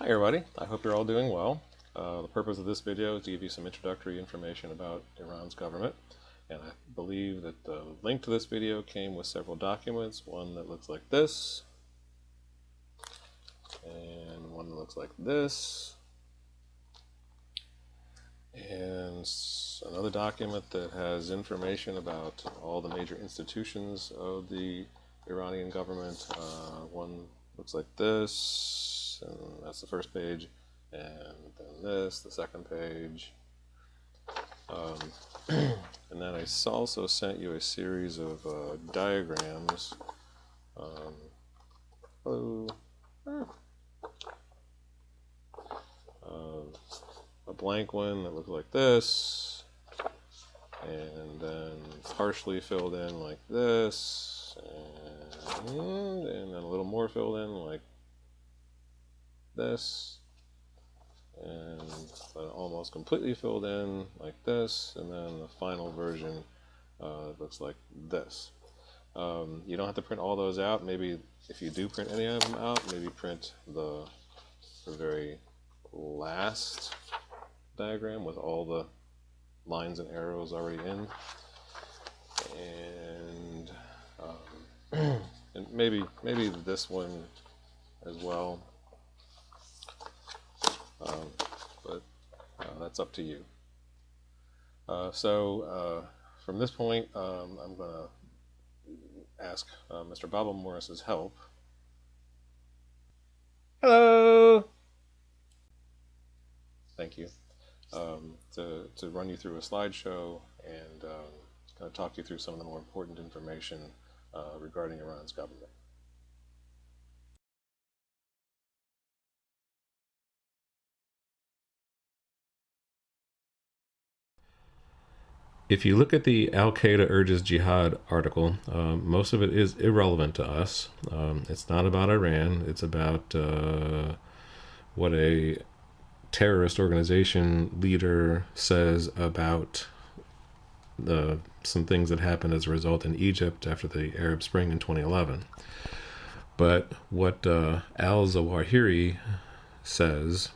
Hi everybody, I hope you're all doing well. The purpose of this video is to give you some introductory information about Iran's government, and I believe that the link to this video came with several documents, one that looks like this, and one that looks like this, and another document that has information about all the major institutions of the Iranian government. One looks like this, and that's the first page, and then this, the second page. And then I also sent you a series of diagrams. Hello. A blank one that looks like this, and then partially filled in like this, and then a little more filled in like this, and then almost completely filled in like this, and then the final version looks like this. You don't have to print all those out. Maybe if you do print any of them out, maybe print the very last diagram with all the lines and arrows already in, and maybe this one as well, but that's up to you. So from this point, I'm going to ask Mr. Bobblemorris's help. Hello. Thank you. To run you through a slideshow and kind of talk you through some of the more important information regarding Iran's government. If you look at the Al-Qaeda Urges Jihad article, most of it is irrelevant to us. It's not about Iran. It's about what a terrorist organization leader says about some things that happened as a result in Egypt after the Arab Spring in 2011. But what al-Zawahiri says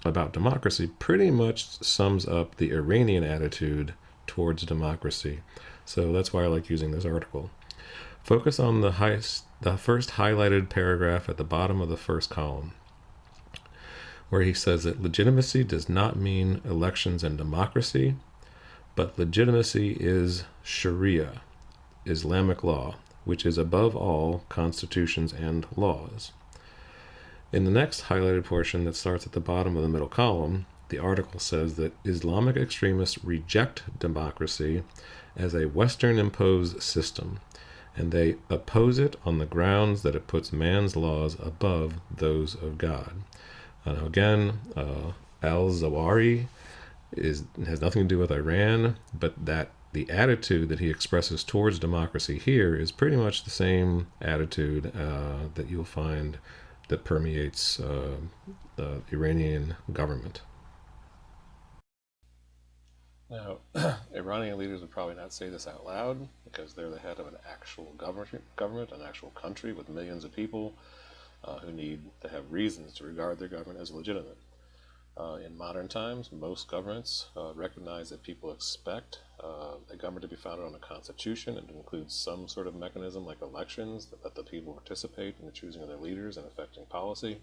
about democracy pretty much sums up the Iranian attitude towards democracy. So that's why I like using this article. Focus on the first highlighted paragraph at the bottom of the first column, where he says that legitimacy does not mean elections and democracy, but legitimacy is Sharia, Islamic law, which is above all constitutions and laws. In the next highlighted portion that starts at the bottom of the middle column, the article says that Islamic extremists reject democracy as a Western-imposed system, and they oppose it on the grounds that it puts man's laws above those of God. Now again, al-Zawahiri has nothing to do with Iran, but that the attitude that he expresses towards democracy here is pretty much the same attitude that you'll find that permeates the Iranian government. Now, Iranian leaders would probably not say this out loud because they're the head of an actual government, an actual country with millions of people who need to have reasons to regard their government as legitimate. In modern times, most governments recognize that people expect a government to be founded on a constitution and to include some sort of mechanism like elections that let the people participate in the choosing of their leaders and affecting policy.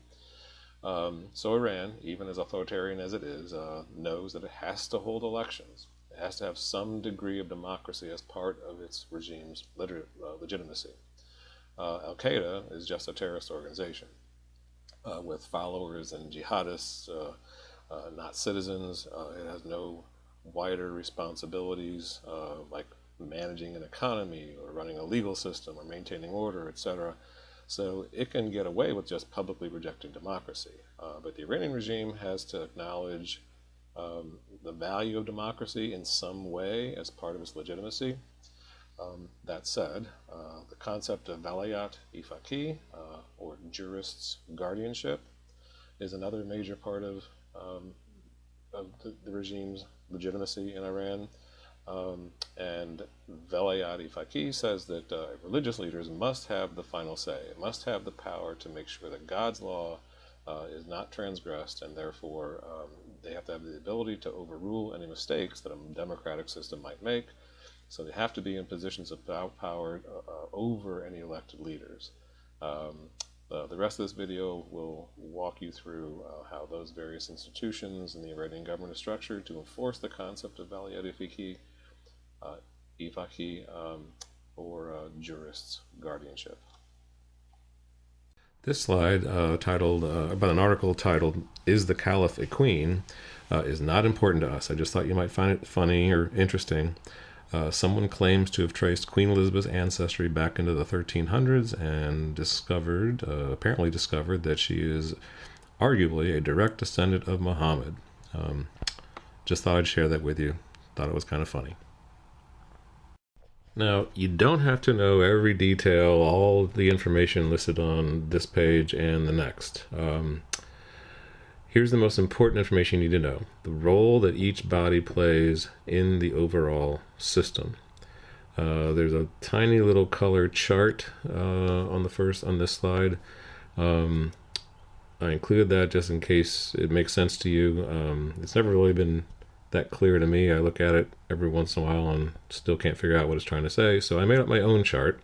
So Iran, even as authoritarian as it is, knows that it has to hold elections. It has to have some degree of democracy as part of its regime's legitimacy. Al-Qaeda is just a terrorist organization with followers and jihadists, not citizens. It has no wider responsibilities like managing an economy or running a legal system or maintaining order, etc. So it can get away with just publicly rejecting democracy. But the Iranian regime has to acknowledge the value of democracy in some way as part of its legitimacy. That said, the concept of Velayat-e-Faqih, or jurist's guardianship, is another major part of the regime's legitimacy in Iran. And Velayat-e-Faqih says that religious leaders must have the final say. It must have the power to make sure that God's law is not transgressed, and therefore they have to have the ability to overrule any mistakes that a democratic system might make. So they have to be in positions of power over any elected leaders. The rest of this video will walk you through how those various institutions in the Iranian government are structured to enforce the concept of valiyat fiqhi, or jurist's guardianship. This slide, titled about an article titled "Is the Caliph a Queen?" is not important to us. I just thought you might find it funny or interesting. Someone claims to have traced Queen Elizabeth's ancestry back into the 1300s and apparently discovered that she is arguably a direct descendant of Muhammad. Just thought I'd share that with you. Thought it was kind of funny. Now, you don't have to know every detail, all the information listed on this page and the next. Here's the most important information you need to know: the role that each body plays in the overall system. There's a tiny little color chart on this slide. I included that just in case it makes sense to you. It's never really been that clear to me. I look at it every once in a while and still can't figure out what it's trying to say. So I made up my own chart,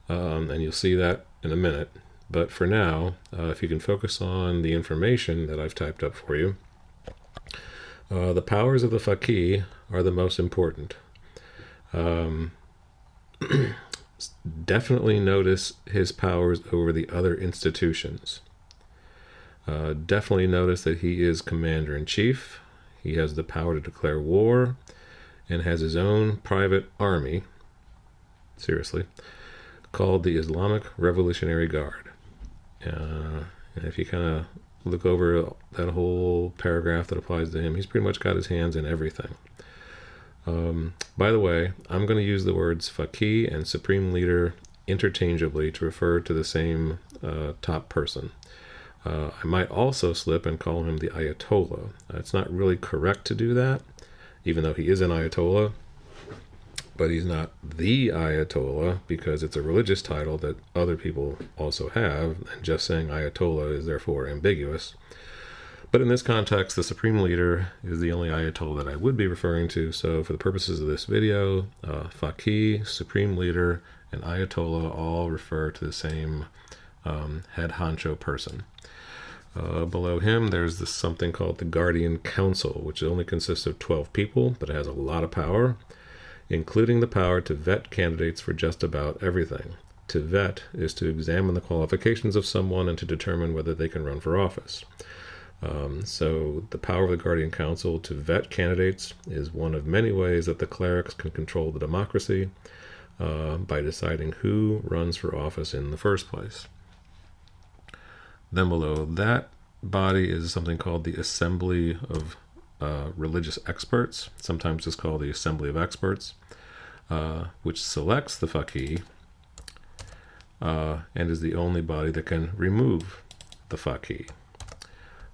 and you'll see that in a minute. But for now, if you can focus on the information that I've typed up for you, the powers of the faqih are the most important. Definitely notice his powers over the other institutions. Definitely notice that he is commander-in-chief. He has the power to declare war and has his own private army, seriously, called the Islamic Revolutionary Guard. And if you kind of look over that whole paragraph that applies to him, he's pretty much got his hands in everything. By the way, I'm going to use the words faqih and supreme leader interchangeably to refer to the same top person. I might also slip and call him the Ayatollah. It's not really correct to do that, even though he is an Ayatollah, but he's not the Ayatollah because it's a religious title that other people also have, and just saying Ayatollah is therefore ambiguous. But in this context, the supreme leader is the only Ayatollah that I would be referring to, so for the purposes of this video, faqih, supreme leader, and Ayatollah all refer to the same head honcho person. Below him, there's something called the Guardian Council, which only consists of 12 people, but it has a lot of power, including the power to vet candidates for just about everything. To vet is to examine the qualifications of someone and to determine whether they can run for office. So the power of the Guardian Council to vet candidates is one of many ways that the clerics can control the democracy by deciding who runs for office in the first place. Then below that body is something called the Assembly of Religious Experts, sometimes it's called the Assembly of Experts, which selects the faqih and is the only body that can remove the faqih.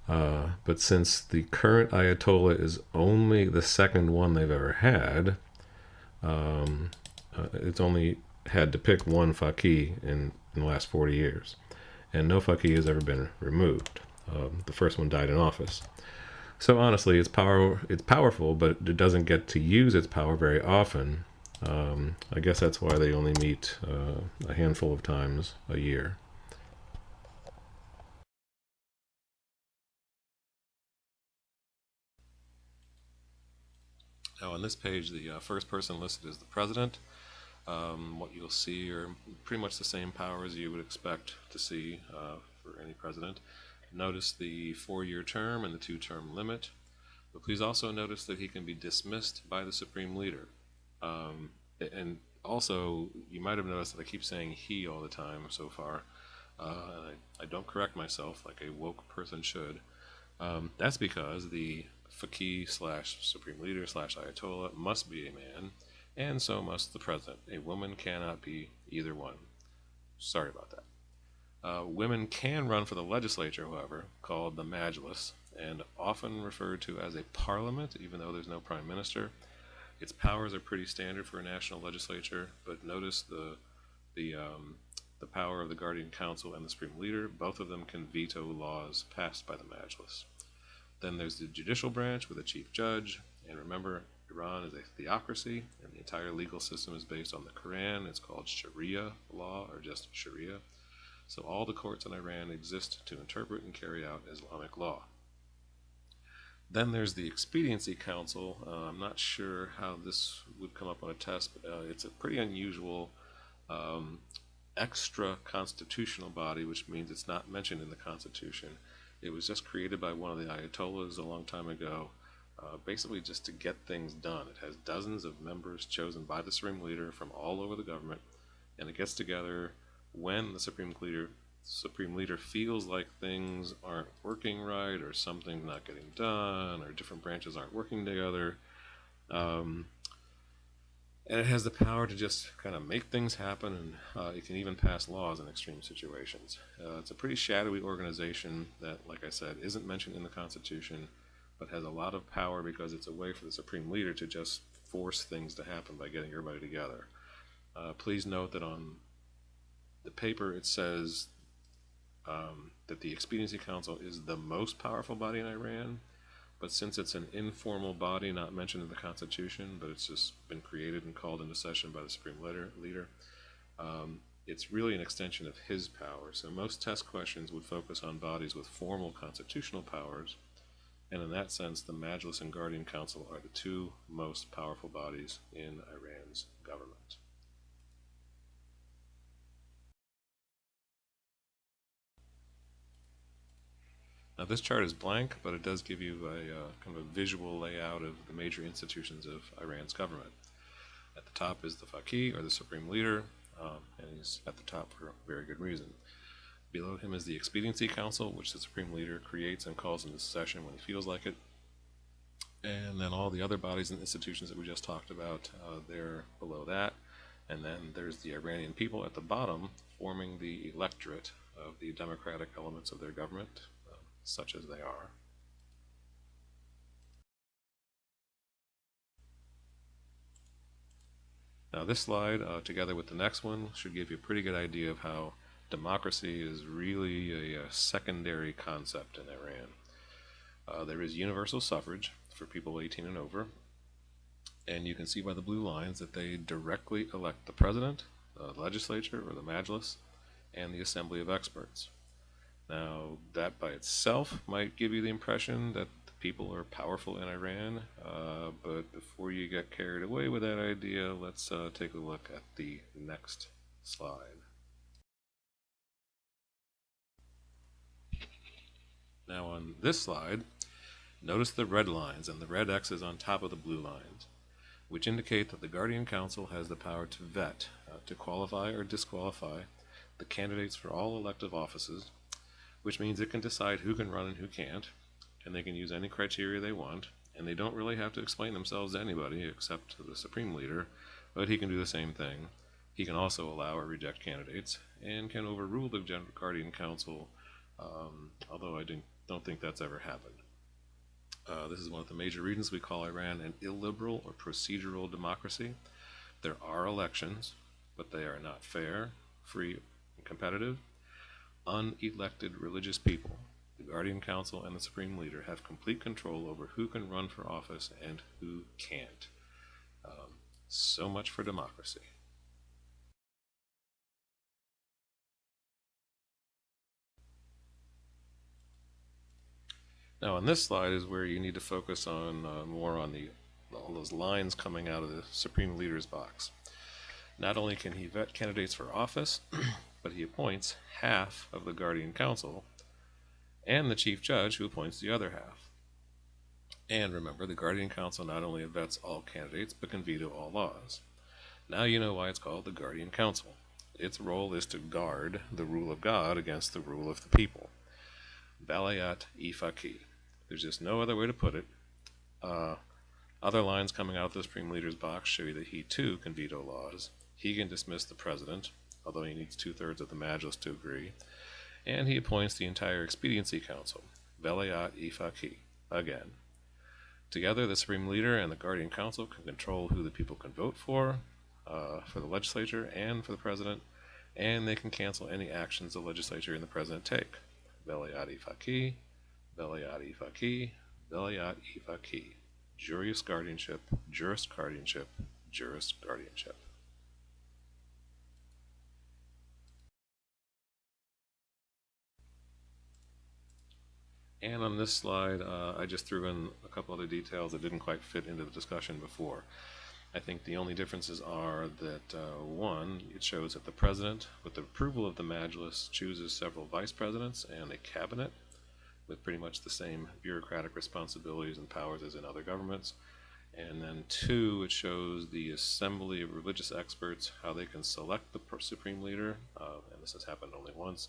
But since the current Ayatollah is only the second one they've ever had, it's only had to pick one faqih in the last 40 years. And no faqih has ever been removed. The first one died in office. So honestly, it's powerful, but it doesn't get to use its power very often. I guess that's why they only meet a handful of times a year. Now on this page, the first person listed is the president. What you'll see are pretty much the same powers you would expect to see for any president. Notice the 4-year term and the 2-term limit, but please also notice that he can be dismissed by the supreme leader. And also, you might have noticed that I keep saying he all the time so far. I don't correct myself like a woke person should. That's because the faqih / supreme / Ayatollah must be a man, and so must the president. A woman cannot be either one. Sorry about that. Women can run for the legislature, however, called the Majlis, and often referred to as a parliament, even though there's no prime minister. Its powers are pretty standard for a national legislature, but notice the the power of the Guardian Council and the Supreme Leader. Both of them can veto laws passed by the Majlis. Then there's the judicial branch with a chief judge, and remember, Iran is a theocracy, and the entire legal system is based on the Quran. It's called Sharia law, or just Sharia. So all the courts in Iran exist to interpret and carry out Islamic law. Then there's the Expediency Council. I'm not sure how this would come up on a test, but it's a pretty unusual extra constitutional body, which means it's not mentioned in the Constitution. It was just created by one of the Ayatollahs a long time ago, basically just to get things done. It has dozens of members chosen by the Supreme Leader from all over the government, and it gets together when the Supreme Leader feels like things aren't working right, or something's not getting done, or different branches aren't working together. And it has the power to just kind of make things happen, and it can even pass laws in extreme situations. It's a pretty shadowy organization that, like I said, isn't mentioned in the Constitution, but has a lot of power because it's a way for the Supreme Leader to just force things to happen by getting everybody together. Please note that on the paper it says that the Expediency Council is the most powerful body in Iran, but since it's an informal body not mentioned in the Constitution, but it's just been created and called into session by the Supreme Leader, it's really an extension of his power. So most test questions would focus on bodies with formal constitutional powers, and in that sense the Majlis and Guardian Council are the two most powerful bodies in Iran's government. Now this chart is blank, but it does give you a kind of a visual layout of the major institutions of Iran's government. At the top is the Faqih, or the Supreme Leader, and he's at the top for a very good reason. Below him is the Expediency Council, which the Supreme Leader creates and calls into session when he feels like it. And then all the other bodies and institutions that we just talked about, they're below that. And then there's the Iranian people at the bottom, forming the electorate of the democratic elements of their government, such as they are. Now this slide, together with the next one, should give you a pretty good idea of how democracy is really a secondary concept in Iran. There is universal suffrage for people 18 and over, and you can see by the blue lines that they directly elect the president, the legislature, or the Majlis, and the Assembly of Experts. Now, that by itself might give you the impression that the people are powerful in Iran, but before you get carried away with that idea, let's take a look at the next slide. Now on this slide, notice the red lines and the red X's on top of the blue lines, which indicate that the Guardian Council has the power to vet, to qualify or disqualify the candidates for all elective offices, which means it can decide who can run and who can't, and they can use any criteria they want, and they don't really have to explain themselves to anybody except to the Supreme Leader, but he can do the same thing. He can also allow or reject candidates, and can overrule the Guardian Council, although I don't think that's ever happened. This is one of the major reasons we call Iran an illiberal or procedural democracy. There are elections, but they are not fair, free, and competitive. Unelected religious people, the Guardian Council and the Supreme Leader, have complete control over who can run for office and who can't. So much for democracy. Now on this slide is where you need to focus on more on all those lines coming out of the Supreme Leader's box. Not only can he vet candidates for office, but he appoints half of the Guardian Council and the Chief Judge, who appoints the other half. And remember, the Guardian Council not only vets all candidates, but can veto all laws. Now you know why it's called the Guardian Council. Its role is to guard the rule of God against the rule of the people. Balayat-e Faqih. There's just no other way to put it. Other lines coming out of the Supreme Leader's box show you that he too can veto laws. He can dismiss the president, although he needs 2/3 of the Majlis to agree, and he appoints the entire Expediency Council, Balayat-e Faqih, again. Together, the Supreme Leader and the Guardian Council can control who the people can vote for the legislature and for the president, and they can cancel any actions the legislature and the president take. Velayat ifaki, velayat ifaki, velayat ifaki. Juris guardianship, juris guardianship, juris guardianship. And on this slide, I just threw in a couple other details that didn't quite fit into the discussion before. I think the only differences are that, one, it shows that the president, with the approval of the Majlis, chooses several vice presidents and a cabinet with pretty much the same bureaucratic responsibilities and powers as in other governments. And then two, it shows the assembly of religious experts, how they can select the supreme leader, and this has happened only once,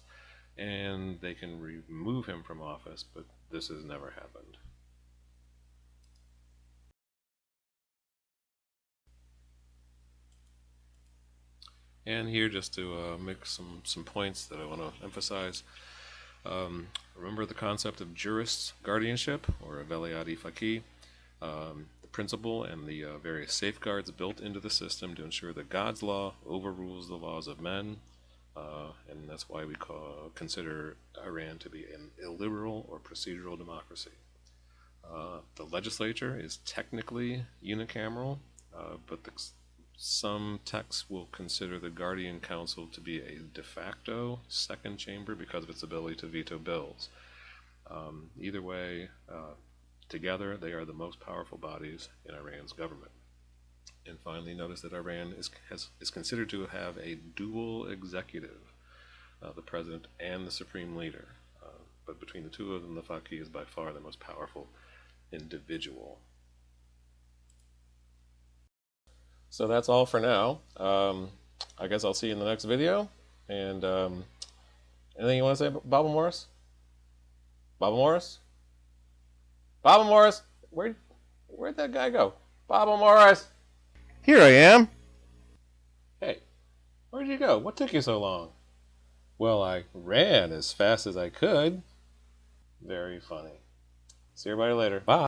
and they can remove him from office, but this has never happened. And here, just to make some points that I want to emphasize. Remember the concept of juris guardianship, or velayat ifaki, the principle and the various safeguards built into the system to ensure that God's law overrules the laws of men. And that's why we consider Iran to be an illiberal or procedural democracy. The legislature is technically unicameral, but some texts will consider the Guardian Council to be a de facto second chamber because of its ability to veto bills. Either way, together they are the most powerful bodies in Iran's government. And finally, notice that Iran is considered to have a dual executive, the president and the supreme leader. But between the two of them, the Faqih is by far the most powerful individual. So that's all for now. I guess I'll see you in the next video. And anything you want to say, Bobblemorris? Bobblemorris? Bobblemorris? Where'd that guy go? Bobblemorris! Here I am. Hey, where'd you go? What took you so long? Well, I ran as fast as I could. Very funny. See everybody later. Bye.